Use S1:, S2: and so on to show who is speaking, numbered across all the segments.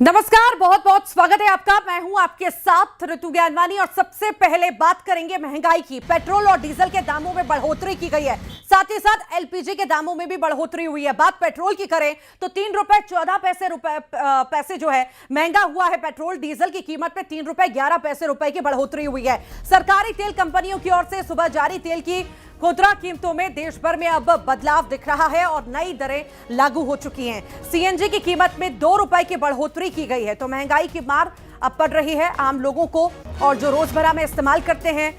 S1: नमस्कार, बहुत बहुत स्वागत है आपका। मैं हूं आपके साथ ऋतु ज्ञानवानी और सबसे पहले बात करेंगे महंगाई की। पेट्रोल और डीजल के दामों में बढ़ोतरी की गई है, साथ ही साथ एलपीजी के दामों में भी बढ़ोतरी हुई है। बात पेट्रोल की करें तो 3 रुपए 14 पैसे जो है महंगा हुआ है पेट्रोल। डीजल की कीमत में 3 रुपए 11 पैसे की बढ़ोतरी हुई है। सरकारी तेल कंपनियों की ओर से सुबह जारी तेल की खुदरा कीमतों में देश भर में अब बदलाव दिख रहा है और नई दरें लागू हो चुकी हैं। सीएनजी की कीमत में 2 रुपए की बढ़ोतरी की गई है। तो महंगाई की मार अब पड़ रही है आम लोगों को, और जो रोजमर्रा में इस्तेमाल करते हैं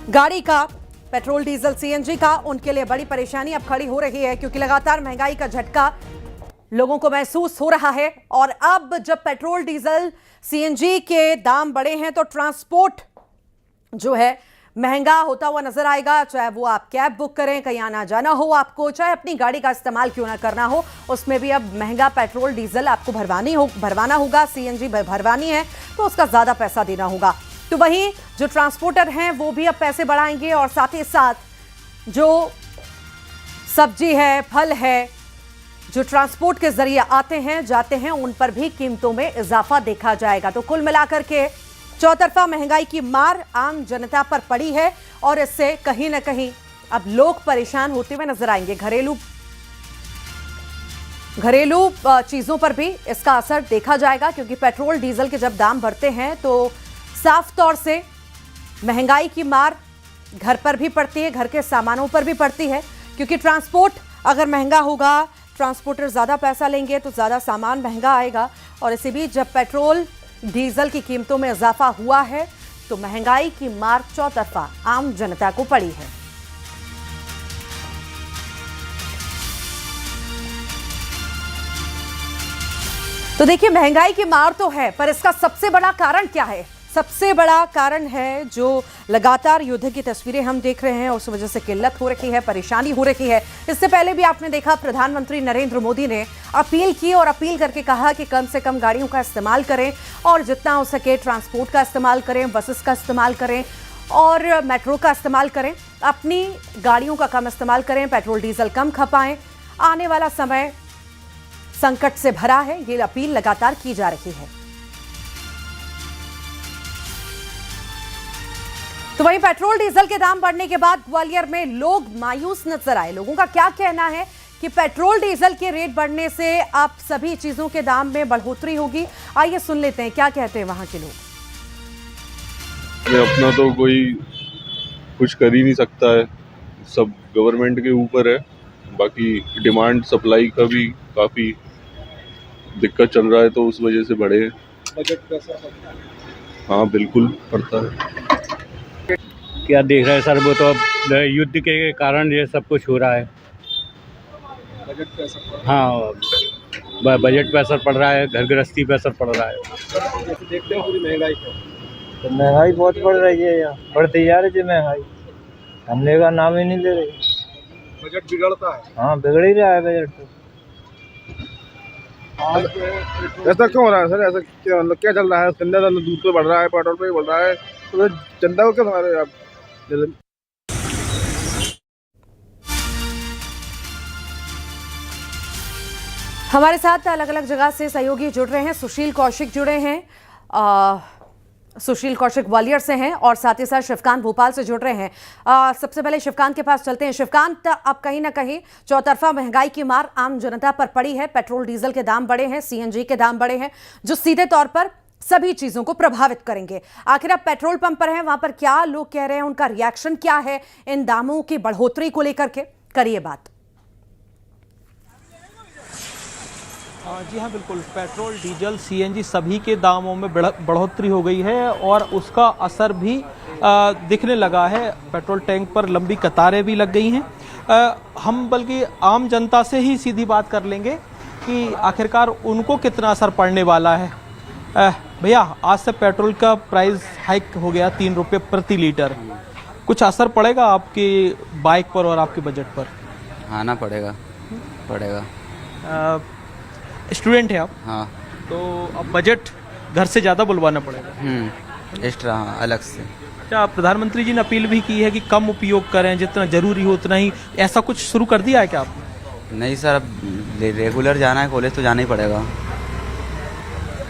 S1: गाड़ी का पेट्रोल डीजल सीएनजी का, उनके लिए बड़ी परेशानी अब खड़ी हो रही है, क्योंकि लगातार महंगाई का झटका लोगों को महसूस हो रहा है। और अब जब पेट्रोल डीजल सीएनजी के दाम बढ़े हैं तो ट्रांसपोर्ट जो है महंगा होता हुआ नजर आएगा। चाहे वो आप कैब बुक करें, कहीं आना जाना हो आपको, चाहे अपनी गाड़ी का इस्तेमाल क्यों ना करना हो, उसमें भी अब महंगा पेट्रोल डीजल आपको भरवाना होगा। सीएनजी भरवानी है तो उसका ज्यादा पैसा देना होगा। तो वहीं जो ट्रांसपोर्टर हैं वो भी अब पैसे बढ़ाएंगे, और साथ ही साथ जो सब्जी है, फल है, जो ट्रांसपोर्ट के जरिए आते हैं जाते हैं, उन पर भी कीमतों में इजाफा देखा जाएगा। तो कुल मिलाकर के चौतरफा महंगाई की मार आम जनता पर पड़ी है, और इससे कहीं ना कहीं अब लोग परेशान होते हुए नजर आएंगे। घरेलू चीजों पर भी इसका असर देखा जाएगा, क्योंकि पेट्रोल डीजल के जब दाम बढ़ते हैं तो साफ तौर से महंगाई की मार घर पर भी पड़ती है, घर के सामानों पर भी पड़ती है। क्योंकि ट्रांसपोर्ट अगर महंगा होगा, ट्रांसपोर्टर ज्यादा पैसा लेंगे तो ज्यादा सामान महंगा आएगा। और इसी बीच जब पेट्रोल डीजल की कीमतों में इजाफा हुआ है तो महंगाई की मार चौतरफा आम जनता को पड़ी है। तो देखिए, महंगाई की मार तो है, पर इसका सबसे बड़ा कारण क्या है? सबसे बड़ा कारण है जो लगातार युद्ध की तस्वीरें हम देख रहे हैं, उस वजह से किल्लत हो रही है, परेशानी हो रही है। इससे पहले भी आपने देखा प्रधानमंत्री नरेंद्र मोदी ने अपील की और अपील करके कहा कि कम से कम गाड़ियों का इस्तेमाल करें और जितना हो सके ट्रांसपोर्ट का इस्तेमाल करें, बसेस का इस्तेमाल करें और मेट्रो का इस्तेमाल करें। अपनी गाड़ियों का कम इस्तेमाल करें, पेट्रोल डीजल कम खपाएं। आने वाला समय संकट से भरा है, ये अपील लगातार की जा रही है। तो वहीं पेट्रोल डीजल के दाम बढ़ने के बाद ग्वालियर में लोग मायूस नजर आए। लोगों का क्या कहना है कि पेट्रोल डीजल के रेट बढ़ने से अब सभी चीजों के दाम में बढ़ोतरी होगी। आइए सुन लेते हैं क्या कहते हैं वहां के लोग।
S2: अपना तो कोई कुछ कर ही नहीं सकता है, सब गवर्नमेंट के ऊपर है। बाकी डिमांड सप्लाई का भी काफी दिक्कत चल रहा है, तो उस वजह से बढ़े।
S3: बजट प्रेशर पड़ता है?
S2: हाँ, बिल्कुल पड़ता है।
S4: क्या देख रहे हैं सर, वो तो अब युद्ध के कारण ये सब कुछ हो रहा है।
S3: बजट प्रेशर पड़
S4: हाँ, बजट पे असर पड़ रहा है, घर गृहस्थी पे असर पड़ रहा है।
S3: जैसे देखते हैं पूरी महंगाई को,
S5: तो महंगाई बहुत बढ़ रही है, यहाँ बढ़ती जा रही थी महंगाई, हमने का नाम ही नहीं ले रही।
S3: बजट बिगड़ता है।
S5: हाँ, बिगड़ ही रहा है बजट तो।
S3: ऐसा क्यों हो रहा है सर? ऐसा क्या मतलब क्या चल रहा है? दूध पे बढ़ रहा है, पेट्रोल पे बढ़ रहा है, तो जनता को क्या समझ रहे हैं आप?
S1: हमारे साथ अलग अलग जगह से सहयोगी जुड़ रहे हैं। सुशील कौशिक जुड़े हैं, सुशील कौशिक ग्वालियर से हैं, और साथ ही साथ शिवकांत भोपाल से जुड़ रहे हैं। सबसे पहले शिवकांत के पास चलते हैं। शिवकांत, अब कहीं ना कहीं चौतरफा महंगाई की मार आम जनता पर पड़ी है। पेट्रोल डीजल के दाम बढ़े हैं, सीएनजी के दाम बढ़े हैं, जो सीधे तौर पर सभी चीजों को प्रभावित करेंगे। आखिर आप पेट्रोल पंप पर हैं, वहां पर क्या लोग कह रहे हैं, उनका रिएक्शन क्या है इन दामों की बढ़ोतरी को लेकर के? करिए बात।
S6: जी हाँ, बिल्कुल। पेट्रोल डीजल सीएनजी सभी के दामों में बढ़ोतरी हो गई है, और उसका असर भी दिखने लगा है। पेट्रोल टैंक पर लंबी कतारें भी लग गई हैं। हम बल्कि आम जनता से ही सीधी बात कर लेंगे कि आखिरकार उनको कितना असर पड़ने वाला है। भैया, आज से पेट्रोल का प्राइस हाइक हो गया 3 रुपये प्रति लीटर। कुछ असर पड़ेगा आपकी बाइक पर और आपके बजट पर?
S7: आना पड़ेगा।
S6: स्टूडेंट है आप?
S7: हाँ।
S6: तो अब बजट घर से ज़्यादा बुलवाना पड़ेगा।
S7: एक्स्ट्रा, हाँ, अलग से।
S6: क्या प्रधानमंत्री जी ने अपील भी की है कि कम उपयोग करें, जितना जरूरी हो उतना ही, ऐसा कुछ शुरू कर दिया है क्या आपने?
S7: नहीं सर, अब रेगुलर जाना है कॉलेज तो जाना ही पड़ेगा।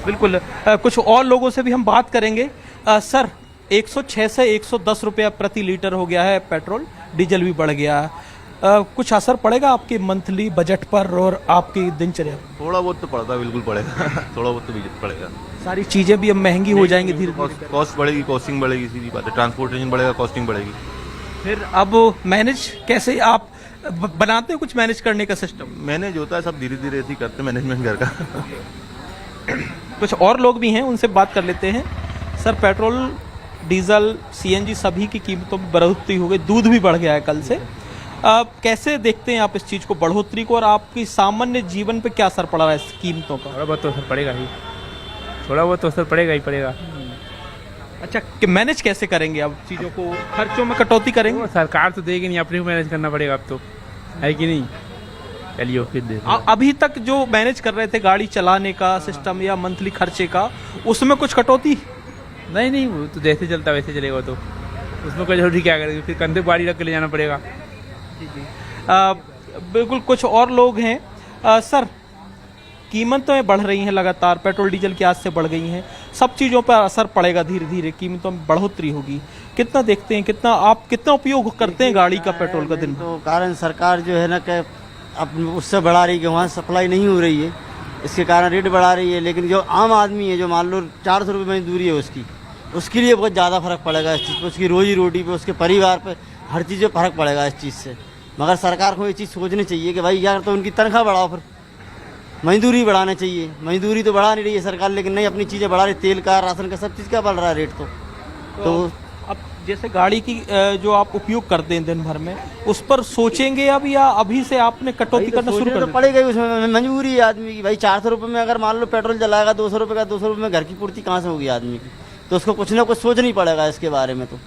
S6: बिल्कुल कुछ और लोगों से भी हम बात करेंगे। सर 106 से 110 रुपया प्रति लीटर हो गया है पेट्रोल, डीजल भी बढ़ गया है। कुछ असर पड़ेगा आपके मंथली बजट पर और आपकी दिनचर्या पर?
S8: थोड़ा बहुत तो पड़ता है, बिल्कुल पड़ेगा थोड़ा बहुत तो पड़ेगा।
S6: सारी चीज़ें भी अब महंगी हो जाएंगी धीरे धीरे।
S8: कॉस्ट बढ़ेगी, कॉस्टिंग बढ़ेगी, सीधी बात है। ट्रांसपोर्टेशन बढ़ेगा, कॉस्टिंग बढ़ेगी।
S6: फिर अब मैनेज कैसे आप बनाते हैं कुछ मैनेज करने का सिस्टम?
S8: मैनेज होता है, सब धीरे धीरे ऐसे ही करते हैं मैनेजमेंट घर का।
S6: कुछ और लोग भी हैं, उनसे बात कर लेते हैं। सर पेट्रोल, डीजल, सीएनजी सभी की कीमतों में बढ़ोतरी हो गई, दूध भी बढ़ गया है कल से। कैसे देखते हैं आप इस चीज़ को, बढ़ोतरी को, और आपकी सामान्य जीवन पे क्या असर पड़ रहा है इस कीमतों का?
S9: थोड़ा बहुत तो असर पड़ेगा ही, थोड़ा बहुत तो असर पड़ेगा ही पड़ेगा।
S6: अच्छा, कि मैनेज कैसे करेंगे अब चीज़ों को, खर्चों में कटौती करेंगे?
S9: सरकार तो देगी नहीं, अपने को मैनेज करना पड़ेगा अब तो, है कि नहीं? चलिए फिर दे।
S6: अभी तक जो मैनेज कर रहे थे गाड़ी चलाने का सिस्टम या मंथली खर्चे का, उसमें कुछ कटौती?
S9: नहीं, वो तो जैसे चलता वैसे चलेगा, तो उसमें कोई जरूरी क्या करेगी, फिर कंधे गाड़ी रख के ले जाना पड़ेगा।
S6: बिल्कुल कुछ और लोग हैं। सर कीमतें बढ़ रही हैं लगातार, पेट्रोल डीजल की आज से बढ़ गई हैं, सब चीज़ों पर असर पड़ेगा धीरे धीरे, कीमतों में बढ़ोतरी होगी। कितना देखते हैं, कितना उपयोग करते हैं गाड़ी का पेट्रोल का दिन?
S10: तो कारण सरकार जो है ना कि अब उससे बढ़ा रही है कि वहाँ सप्लाई नहीं हो रही है, इसके कारण रेट बढ़ा रही है। लेकिन जो आम आदमी है, जो मान लो 400 रुपये मजदूरी है उसके लिए बहुत ज़्यादा फर्क पड़ेगा इस चीज़ पर, उसकी रोजी रोटी पे, उसके परिवार पे, हर चीज़ पे फर्क पड़ेगा इस चीज़ से। मगर सरकार को ये चीज़ सोचनी चाहिए कि भाई यार तो उनकी तनख्वाह बढ़ाओ, फिर मजदूरी बढ़ाना चाहिए। मजदूरी तो बढ़ा नहीं रही है सरकार, लेकिन नहीं अपनी चीज़ें बढ़ा रही, तेल का, राशन का, सब चीज़ का बढ़ रहा है रेट। तो
S6: अब जैसे गाड़ी की जो आप उपयोग करते हैं दिन भर में, उस पर सोचेंगे अब, या अभी से आपने कटौती करना शुरू कर?
S10: तो पड़ेगा ही, उसमें मजबूरी है आदमी की। भाई 400 रुपये में अगर मान लो पेट्रोल जलाएगा 200 रुपये का, 200 रुपये में घर की पूर्ति कहाँ से होगी आदमी की? तो उसको कुछ ना कुछ सोचना ही पड़ेगा इसके बारे में। तो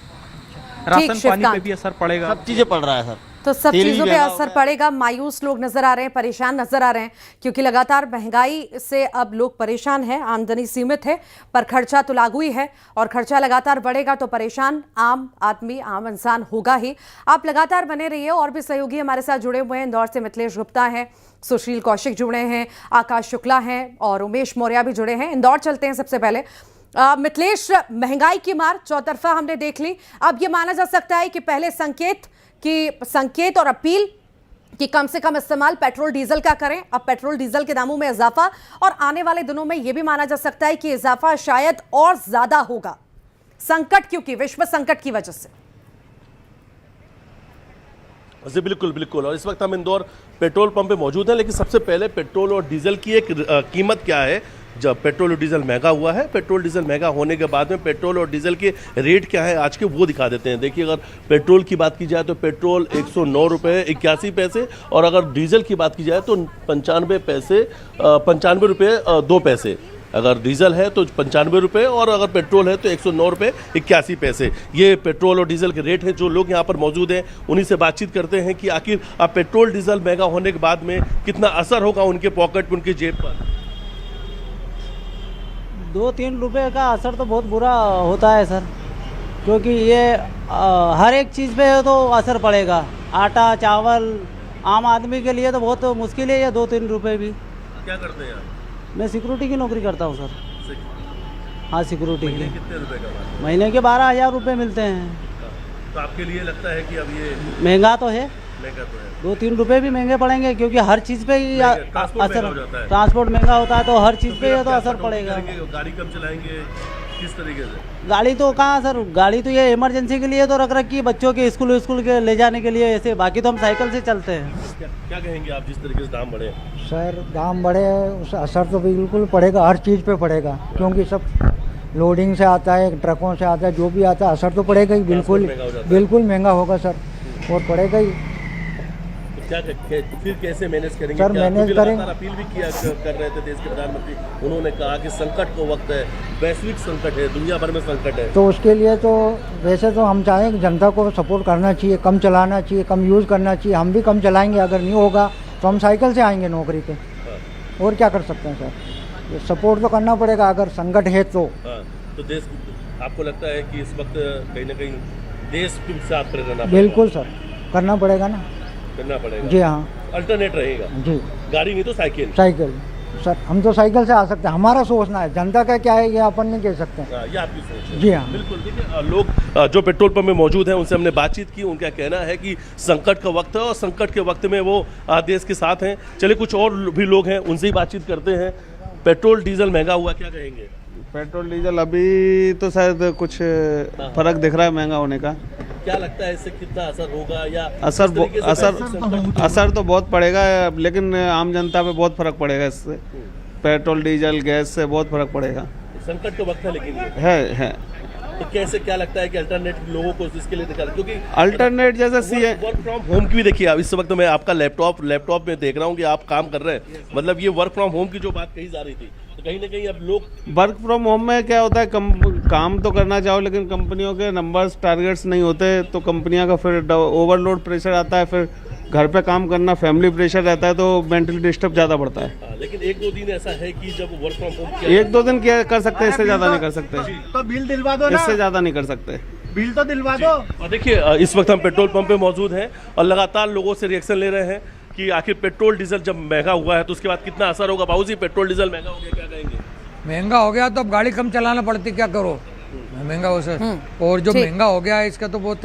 S6: राशन पानी पे भी असर पड़ेगा,
S10: सब चीज़ें पड़ रहा है सर,
S1: तो सब चीजों पे असर पड़ेगा। मायूस लोग नजर आ रहे हैं, परेशान नजर आ रहे हैं, क्योंकि लगातार महंगाई से अब लोग परेशान हैं। आमदनी सीमित है पर खर्चा तो लागू ही है, और खर्चा लगातार बढ़ेगा तो परेशान आम आदमी, आम इंसान होगा ही। आप लगातार बने रहिए। और भी सहयोगी हमारे साथ जुड़े हुए हैं, इंदौर से मिथिलेश गुप्ता हैं, सुशील कौशिक जुड़े हैं, आकाश शुक्ला हैं और उमेश मौर्य भी जुड़े हैं। इंदौर चलते हैं सबसे पहले। मिथिलेश, महंगाई की मार चौतरफा हमने देख ली। अब ये माना जा सकता है कि पहले संकेत और अपील कि कम से कम इस्तेमाल पेट्रोल डीजल का करें, अब पेट्रोल डीजल के दामों में इजाफा, और आने वाले दिनों में यह भी माना जा सकता है कि इजाफा शायद और ज्यादा होगा। संकट क्योंकि विश्व संकट की वजह से।
S11: जी बिल्कुल। और इस वक्त हम इंदौर पेट्रोल पंप पे मौजूद हैं, लेकिन सबसे पहले पेट्रोल और डीजल की एक कीमत क्या है। जब पेट्रोल और डीजल महंगा हुआ है, पेट्रोल डीजल महंगा होने के बाद में पेट्रोल और डीजल के रेट क्या है आज के, वो दिखा देते हैं। देखिए, अगर पेट्रोल की बात की जाए तो पेट्रोल 109 रुपये 81 पैसे, और अगर डीजल की बात की जाए तो 95 रुपये 2 पैसे। अगर डीजल है तो 95 रुपये, और अगर पेट्रोल है तो 109 रुपये 81 पैसे। ये पेट्रोल और डीजल के रेट हैं। जो लोग यहाँ पर मौजूद हैं उन्हीं से बातचीत करते हैं कि आखिर अब पेट्रोल डीजल महंगा होने के बाद में कितना असर होगा उनके पॉकेट पर, उनकी जेब पर।
S5: 2-3 रुपए का असर तो बहुत बुरा होता है सर, क्योंकि ये हर एक चीज़ पे तो असर पड़ेगा। आटा, चावल, आम आदमी के लिए तो बहुत मुश्किल है ये 2-3 रुपए भी।
S11: क्या करते हैं आप?
S5: मैं सिक्योरिटी की नौकरी करता हूँ सर। हाँ, सिक्योरिटी की।
S11: कितने रुपए का?
S5: महीने के 12,000 रुपये मिलते हैं।
S11: तो आपके लिए लगता है कि अब ये
S5: महंगा तो है,
S11: महंगा तो है,
S5: 2-3 रुपए भी महंगे पड़ेंगे, क्योंकि हर चीज़ पे ही असर, ट्रांसपोर्ट महंगा होता है तो हर चीज़ पे ये तो असर पड़ेगा।
S11: गाड़ी कब चलाएंगे, किस तरीके से?
S5: गाड़ी तो कहाँ सर, गाड़ी तो ये इमरजेंसी के लिए तो रख रखी है, बच्चों के स्कूल के ले जाने के लिए ऐसे, बाकी तो हम साइकिल से चलते हैं।
S11: क्या कहेंगे आप जिस तरीके से दाम बढ़े?
S12: सर दाम बढ़े, उस असर तो बिल्कुल पड़ेगा, हर चीज़ पे पड़ेगा, क्योंकि सब लोडिंग से आता है, ट्रकों से आता है, जो भी आता है असर तो पड़ेगा ही। बिल्कुल महंगा होगा सर, और पड़ेगा ही।
S11: क्या फिर कैसे मैनेज करेंगे
S12: सर? मैनेज करेंगे।
S11: अपील भी कर रहे थे देश के प्रधानमंत्री, उन्होंने कहा कि संकट को वक्त है, वैश्विक संकट है, दुनिया भर में संकट है।
S12: तो उसके लिए तो वैसे तो हम चाहें कि जनता को सपोर्ट करना चाहिए, कम चलाना चाहिए, कम यूज़ करना चाहिए। हम भी कम चलाएंगे, अगर नहीं होगा तो हम साइकिल से आएंगे नौकरी पे, और क्या कर सकते हैं सर? ये सपोर्ट तो करना पड़ेगा अगर संकट है तो।
S11: तो देश, आपको लगता है कि इस वक्त कहीं ना कहीं देश के साथ खड़े रहना?
S12: बिल्कुल सर, करना पड़ेगा ना,
S11: करना पड़ेगा।
S12: जी हाँ,
S11: अल्टरनेट रहेगा।
S12: जी,
S11: गाड़ी नहीं तो साइकिल।
S12: सर हम तो साइकिल से आ सकते हैं, हमारा सोचना है, जनता का क्या है ये अपन नहीं कह सकते।
S11: ये आपकी सोच है।
S12: जी हाँ
S11: बिल्कुल। देखिए लोग जो पेट्रोल पंप में मौजूद हैं उनसे हमने बातचीत की, उनका कहना है कि संकट का वक्त है और संकट के वक्त में वो देश के साथ हैं। चलिए कुछ और भी लोग हैं उनसे ही बातचीत करते हैं। पेट्रोल डीजल महंगा हुआ, क्या कहेंगे?
S3: पेट्रोल डीजल अभी तो शायद कुछ फर्क दिख रहा है महंगा होने का।
S11: क्या लगता है इससे कितना असर होगा या
S3: असर तो बहुत पड़ेगा, लेकिन आम जनता पे बहुत फर्क पड़ेगा इससे। पेट्रोल डीजल गैस से बहुत फर्क पड़ेगा।
S11: संकट का वक्त है लेकिन
S3: है
S11: तो कैसे, क्या लगता है कि अल्टरनेट लोगों को इसके लिए निकाल, क्योंकि
S3: अल्टरनेट जैसे
S11: वर्क फ्रॉम होम की भी देखिए अब इस वक्त मैं आपका लैपटॉप में देख रहा हूँ कि आप काम कर रहे हैं, मतलब ये वर्क फ्रॉम होम की जो बात कही जा रही थी, तो कहीं ना कहीं अब लोग
S3: वर्क फ्रॉम होम में क्या होता है, काम तो करना चाहो लेकिन कंपनियों के नंबर्स टारगेट्स नहीं होते, तो कंपनियां का फिर ओवरलोड प्रेशर आता है, फिर घर पे काम करना, फैमिली प्रेशर रहता है, तो मेंटली डिस्टर्ब ज़्यादा बढ़ता है।
S11: लेकिन 1-2 दिन ऐसा है कि जब वर्क फ्रॉम होम
S3: 1-2 दिन क्या कर सकते हैं, इससे ज़्यादा नहीं कर सकते।
S12: तो बिल दिलवा दो ना,
S3: इससे ज़्यादा नहीं कर सकते।
S12: बिल तो दिलवा दो।
S11: और देखिए इस वक्त हम पेट्रोल पंप पे मौजूद हैं और लगातार लोगों से रिएक्शन ले रहे हैं कि आखिर पेट्रोल डीजल जब महंगा हुआ है तो उसके बाद कितना असर होगा। बाबू जी पेट्रोल डीजल महंगा हो गया, क्या कहेंगे?
S5: महंगा हो गया तो अब गाड़ी कम चलाना पड़ती, क्या करो, महंगा हो सर। और जो महंगा हो गया है इसका तो बहुत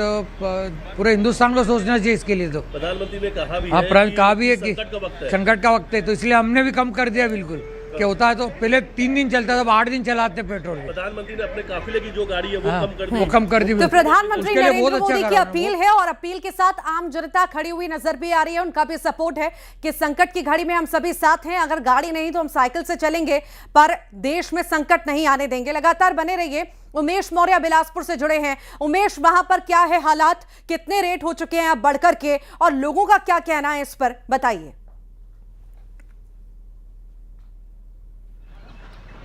S5: पूरे हिंदुस्तान को सोचना चाहिए इसके लिए। तो
S11: प्रधानमंत्री ने कहा भी
S5: हाँ, कहा भी है कि
S11: संकट का वक्त है,
S5: तो इसलिए हमने भी कम कर दिया। बिल्कुल क्या होता है तो पहले 3 दिन चलता था, अब 8 दिन चलाते पेट्रोल।
S11: प्रधानमंत्री ने अपने काफिले की जो गाड़ी है वो
S5: कम कर दी।
S1: तो प्रधानमंत्री नरेंद्र मोदी की अपील है और अपील के साथ आम जनता खड़ी हुई नजर भी आ रही है। उनका भी सपोर्ट है कि संकट की घड़ी में हम सभी साथ हैं, अगर गाड़ी नहीं तो हम साइकिल से चलेंगे, पर देश में संकट नहीं आने देंगे। लगातार बने रहिए। उमेश मौर्य बिलासपुर से जुड़े हैं। उमेश, वहां पर क्या है हालात, कितने रेट हो चुके हैं अब बढ़कर के, और लोगों का क्या कहना है इस पर, बताइए।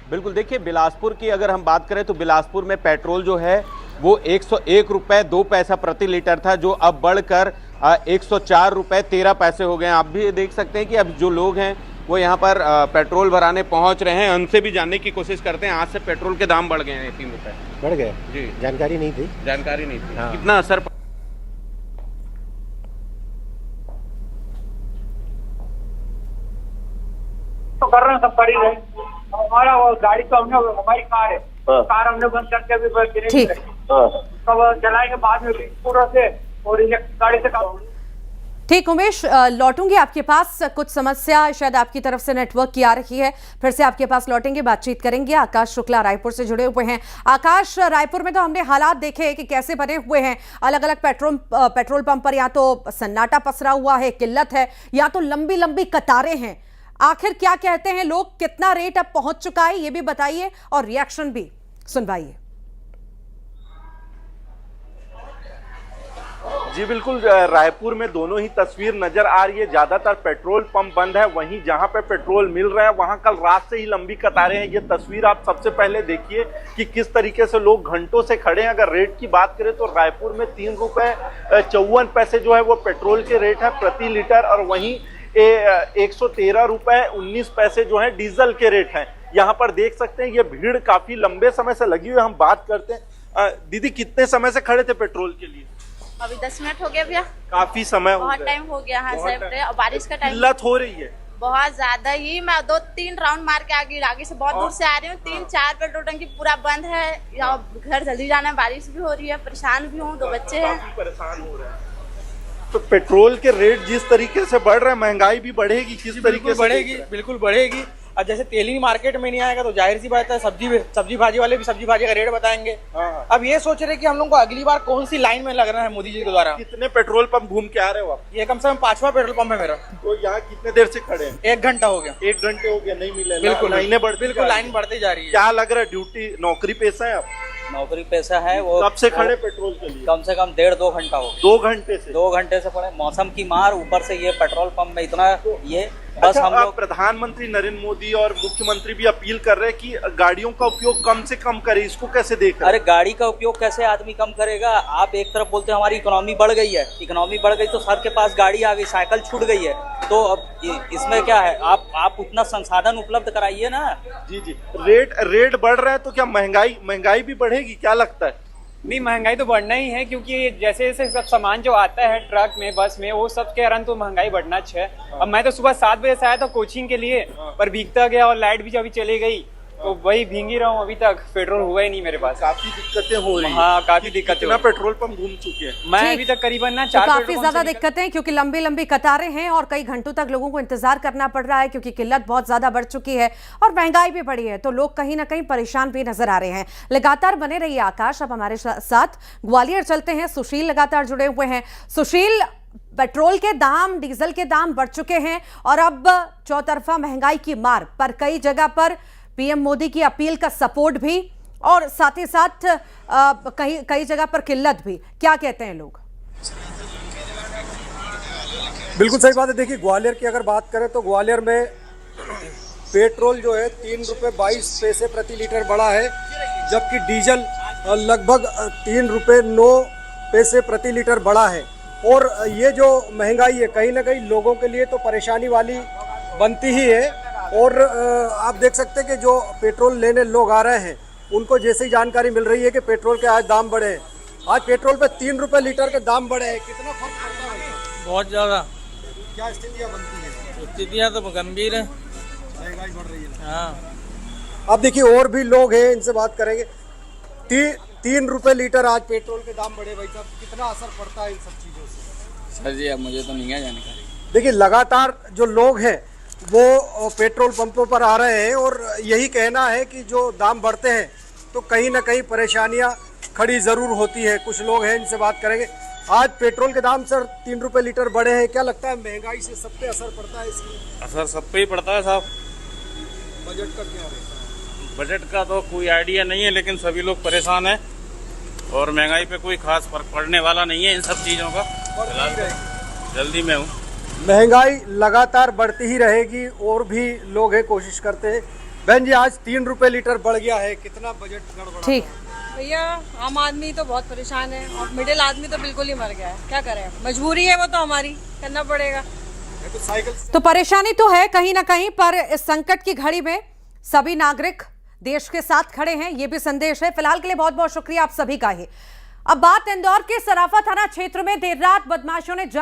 S13: बिल्कुल, देखिए बिलासपुर की अगर हम बात करें तो बिलासपुर में पेट्रोल जो है वो 101 रुपए 2 पैसा प्रति लीटर था, जो अब बढ़कर 104 रुपए 13 पैसे हो गए। आप भी देख सकते हैं कि अब जो लोग हैं वो यहाँ पर पेट्रोल भराने पहुँच रहे हैं। उनसे भी जानने की कोशिश करते हैं। आज से पेट्रोल के दाम बढ़ गए हैं 3 रुपए।
S10: बढ़ गए
S13: जी,
S10: जानकारी नहीं थी।
S13: हाँ। कितना असर
S12: तो कर रहे हैं, सब खरीद रहे। हमारा वो गाड़ी तो हमने, हमारी कार है, कार हमने बंद करके भी
S1: ठीक,
S12: तब चलाएंगे बाद में पूरा से, और इलेक्ट्रिक गाड़ी से काम।
S1: ठीक उमेश, लौटूंगी आपके पास। कुछ समस्या शायद आपकी तरफ से नेटवर्क की आ रही है, फिर से आपके पास लौटेंगे, बातचीत करेंगे। आकाश शुक्ला रायपुर से जुड़े हुए हैं। आकाश, रायपुर में तो हमने हालात देखे कि कैसे बने हुए हैं। अलग अलग पेट्रोल पंप पर या तो सन्नाटा पसरा हुआ है, किल्लत है, या तो लंबी लंबी कतारें हैं। आखिर क्या कहते हैं लोग, कितना रेट अब पहुंच चुका है ये भी बताइए और रिएक्शन भी सुनवाइए।
S13: जी बिल्कुल, रायपुर में दोनों ही तस्वीर नजर आ रही है। ज्यादातर पेट्रोल पंप बंद है, वहीं जहां पे पेट्रोल मिल रहा है वहां कल रात से ही लंबी कतारें हैं। ये तस्वीर आप सबसे पहले देखिए कि किस तरीके से लोग घंटों से खड़े हैं। अगर रेट की बात करें तो रायपुर में 3 रुपए 54 पैसे जो है वो पेट्रोल के रेट है प्रति लीटर, और वहीं 113 रुपए 19 पैसे जो है डीजल के रेट हैं। यहाँ पर देख सकते हैं ये भीड़ काफी लंबे समय से लगी हुई है। हम बात करते हैं, दीदी कितने समय से खड़े थे पेट्रोल के लिए?
S14: अभी 10 मिनट हो गया भैया।
S13: काफी समय
S14: बहुत टाइम हो गया। हाँ सर, बारिश का टाइम
S13: किल्लत हो रही है
S14: बहुत ज्यादा ही। मैं 2-3 राउंड मार के आगे से बहुत दूर से आ रही हूँ। 3-4 पेट्रोल टंकी पूरा बंद है। घर जल्दी जाना है, बारिश भी हो रही है, परेशान भी हूँ, 2 बच्चे हैं,
S13: परेशान हो रहे हैं। तो पेट्रोल के रेट जिस तरीके से बढ़ रहे हैं, महंगाई भी बढ़ेगी किस तरीके से?
S9: बढ़ेगी, बिल्कुल बढ़ेगी। अब जैसे तेल ही मार्केट में नहीं आएगा तो जाहिर सी बात है सब्जी भाजी वाले भी सब्जी भाजी का रेट बताएंगे। अब ये सोच रहे कि हम लोग को अगली बार कौन सी लाइन में लगना है मोदी जी के द्वारा।
S13: कितने पेट्रोल पंप घूम के आ रहे हो आप?
S9: ये कम से कम 5वां पेट्रोल पंप है मेरा।
S13: तो यहाँ कितने देर से खड़े हैं?
S9: 1 घंटा हो गया।
S13: 1 घंटे हो गया, नहीं मिले।
S9: बिल्कुल
S13: लाइनें
S9: बिल्कुल लाइन बढ़ती जा रही है।
S13: क्या लग रहा है, ड्यूटी नौकरी पेशा है आप?
S10: नौकरी पैसा है वो।
S13: कब से खड़े पेट्रोल के लिए?
S10: कम से कम 1.5-2 घंटा हो।
S13: 2 घंटे से?
S10: 2 घंटे से पड़े। मौसम की मार, ऊपर से ये पेट्रोल पंप में इतना ये बस।
S13: अच्छा,
S10: हम लोग
S13: प्रधानमंत्री नरेंद्र मोदी और मुख्यमंत्री भी अपील कर रहे हैं कि गाड़ियों का उपयोग कम से कम करे, इसको कैसे देख रहे हैं?
S10: अरे गाड़ी का उपयोग कैसे आदमी कम करेगा? आप एक तरफ बोलते हैं हमारी इकोनॉमी बढ़ गई है, इकोनॉमी बढ़ गई तो सर के पास गाड़ी आ गई, साइकिल छूट गई है, तो अब इसमें क्या है? आप उतना संसाधन उपलब्ध कराइए ना।
S13: जी, रेट बढ़ रहा है तो क्या महंगाई भी बढ़ेगी, क्या लगता है?
S15: नहीं, महंगाई तो बढ़ना ही है, क्योंकि जैसे जैसे सब सामान जो आता है ट्रक में, बस में, वो सब के कारण तो महंगाई बढ़ना है। अब मैं तो सुबह 7 बजे से आया था कोचिंग के लिए, पर भीगता गया और लाइट भी अभी चली गई, तो वही भीग ही रहा हूँ। अभी तक पेट्रोल हुआ ही नहीं मेरे पास।
S13: काफी दिक्कतें हो रही हैं।
S15: हाँ, काफी दिक्कतें।
S13: कितना पेट्रोल पंप घूम चुके हैं?
S15: मैं अभी तक करीबन ना 4
S1: काफी ज्यादा दिक्कतें, क्योंकि लंबी लंबी कतारें हैं और कई घंटों तक लोगों को इंतजार करना पड़ रहा है, क्योंकि किल्लत बहुत ज्यादा बढ़ चुकी है और महंगाई भी बढ़ी है, तो लोग कहीं ना कहीं परेशान भी नजर आ रहे हैं। लगातार बने रहिए आकाश। अब हमारे साथ ग्वालियर चलते हैं, सुशील लगातार जुड़े हुए हैं। सुशील, पेट्रोल के दाम, डीजल के दाम बढ़ चुके हैं और अब चौतरफा महंगाई की मार, पर कई जगह पर पीएम मोदी की अपील का सपोर्ट भी और साथ ही साथ कई जगह पर किल्लत भी। क्या कहते हैं लोग?
S16: बिल्कुल सही बात है। देखिए, ग्वालियर की अगर बात करें तो ग्वालियर में पेट्रोल जो है 3 रुपये 22 पैसे प्रति लीटर बढ़ा है, जबकि डीजल लगभग 3 रुपये 9 पैसे प्रति लीटर बढ़ा है। और ये जो महंगाई है कहीं ना कहीं लोगों के लिए तो परेशानी वाली बनती ही है। और आप देख सकते हैं कि जो पेट्रोल लेने लोग आ रहे हैं उनको जैसे ही जानकारी मिल रही है कि पेट्रोल के आज दाम बढ़े हैं, आज पेट्रोल पे 3 रुपये लीटर के दाम बढ़े हैं, कितना फर्क पड़ता है?
S9: बहुत ज़्यादा।
S16: क्या स्थितियाँ बनती है?
S9: स्थितियाँ तो गंभीर है,
S16: महंगाई बढ़ रही है।
S9: हाँ।
S16: अब देखिए, और भी लोग हैं, इनसे बात करेंगे। 3 रुपये लीटर आज पेट्रोल के दाम बढ़े, भाई साहब कितना असर पड़ता है इन सब चीज़ों से?
S7: सर जी, अब मुझे तो नहीं है जानकारी।
S16: देखिए, लगातार जो लोग हैं वो पेट्रोल पंपों पर आ रहे हैं और यही कहना है कि जो दाम बढ़ते हैं तो कहीं ना कहीं परेशानियां खड़ी ज़रूर होती है। कुछ लोग हैं, इनसे बात करेंगे। आज पेट्रोल के दाम सर 3 रुपये लीटर बढ़े हैं, क्या लगता है महंगाई से सब पे असर पड़ता है इसकी?
S3: असर सब पे ही पड़ता है साहब।
S16: बजट का क्या रहता है?
S3: बजट का तो कोई आइडिया नहीं है, लेकिन सभी लोग परेशान हैं और महंगाई पे कोई खास फर्क पड़ने वाला नहीं है इन सब चीज़ों का। जल्दी में हूँ।
S16: महंगाई लगातार बढ़ती ही रहेगी और भी लोग हैं, कोशिश करते हैं। बहन जी, आज 3 रुपये लीटर बढ़ गया है, कितना बजट गड़बड़ा? ठीक
S17: भैया, आम आदमी तो बहुत परेशान है और मिडिल आदमी तो बिल्कुल ही मर गया है। क्या करें, मजबूरी है, वो तो हमारी करना पड़ेगा।
S1: तो परेशानी तो है कहीं ना कहीं, पर इस संकट की घड़ी में सभी नागरिक देश के साथ खड़े हैं, ये भी संदेश है। फिलहाल के लिए बहुत बहुत शुक्रिया आप सभी का ही। अब बात इंदौर के सराफा थाना क्षेत्र में देर रात बदमाशों ने जम